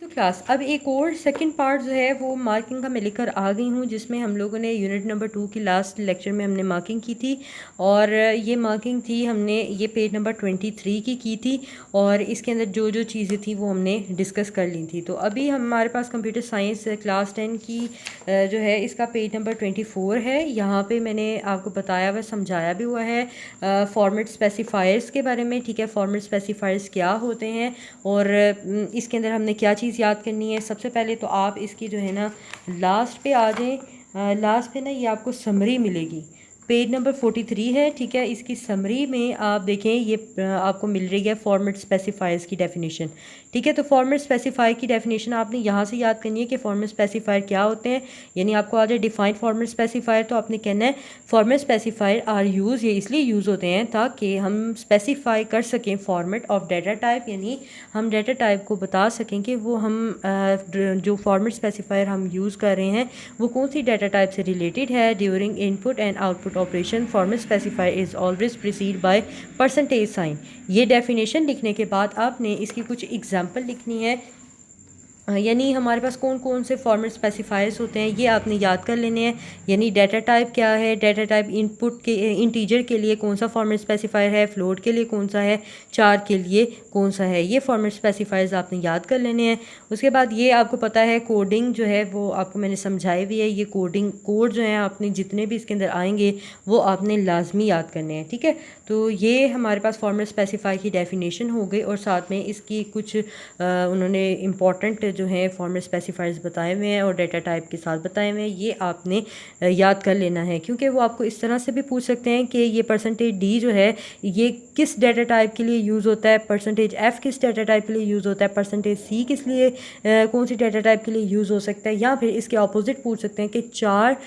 तो क्लास अब एक और सेकंड पार्ट जो है वो मार्किंग का मैं लेकर आ गई हूँ, जिसमें हम लोगों ने यूनिट नंबर 2 की लास्ट लेक्चर में हमने मार्किंग की थी। और ये मार्किंग थी, हमने ये पेज नंबर 23 की थी। और इसके अंदर जो जो चीज़ें थी वो हमने डिस्कस कर ली थी। तो अभी हमारे पास कंप्यूटर साइंस क्लास 10 की जो है इसका पेज नंबर 24 है। यहाँ पे मैंने आपको बताया हुआ, समझाया भी हुआ है फॉर्मेट स्पेसिफायर्स के बारे में। ठीक है, फॉर्मेट स्पेसिफायर्स क्या होते हैं और इसके अंदर हमने क्या चीज़ याद करनी है। सबसे पहले तो आप इसकी जो है ना लास्ट पे आ जाएं। लास्ट पे ना ये आपको समरी मिलेगी, पेज नंबर 43 है। ठीक है, इसकी समरी में आप देखें, ये आपको मिल रही है फॉर्मेट स्पेसिफायर्स की डेफिनेशन। ठीक है, तो फॉर्मेट स्पेसिफायर की डेफिनेशन आपने यहाँ से याद करनी है कि फॉर्मेट स्पेसिफायर क्या होते हैं। यानी आपको आ जाए डिफाइंड फॉर्मेट स्पेसिफायर, तो आपने कहना है फॉर्मेट स्पेसिफायर आर यूज़, ये इसलिए यूज़ होते हैं ताकि हम स्पेसिफाई कर सकें फॉर्मेट ऑफ डाटा टाइप, यानी हम डाटा टाइप को बता सकें कि वो हम जो फॉर्मेट स्पेसिफायर हम यूज़ कर रहे हैं वो कौन सी डाटा टाइप से रिलेटेड है। During input and output operation format specifier is always preceded by percentage sign. ये डेफिनेशन लिखने के बाद आपने इसकी कुछ एग्जांपल लिखनी है। यानी हमारे पास कौन कौन से फॉर्मेट स्पेसिफायर्स होते हैं ये आपने याद कर लेने हैं। यानी डाटा टाइप क्या है, डाटा टाइप इनपुट के इंटीजर के लिए कौन सा फॉर्मेट स्पेसिफायर है, फ्लोट के लिए कौन सा है, चार के लिए कौन सा है, ये फॉर्मेट स्पेसिफायर्स आपने याद कर लेने हैं। उसके बाद ये आपको पता है कोडिंग जो है वो आपको मैंने समझाई हुई है। ये कोडिंग कोड जो है आपने जितने भी इसके अंदर आएंगे वो आपने लाजमी याद करने हैं। ठीक है, तो ये हमारे पास फॉर्मेट स्पेसिफायर की डेफिनेशन हो गई और साथ में इसकी कुछ उन्होंने इम्पॉर्टेंट जो हैं फॉर्मेट स्पेसिफायर्स बताए हुए हैं और डाटा टाइप के साथ बताए हुए हैं। ये आपने याद कर लेना है, क्योंकि वो आपको इस तरह से भी पूछ सकते हैं कि ये परसेंटेज डी जो है ये किस डाटा टाइप के लिए यूज़ होता है, परसेंटेज एफ़ किस डाटा टाइप के लिए यूज़ होता है, परसेंटेज सी किस लिए कौन सी डाटा टाइप के लिए यूज़ हो सकता है। या फिर इसके अपोजिट पूछ सकते हैं कि चार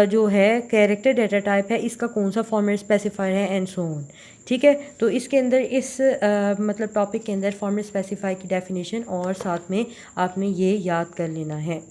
जो है कैरेक्टर डाटा टाइप है इसका कौन सा फॉर्मेट स्पेसिफायर है एंड सो ऑन। ठीक है, तो इसके अंदर इस मतलब टॉपिक के अंदर फॉर्मेट स्पेसिफायर की डेफिनेशन और साथ में आपने ये याद कर लेना है।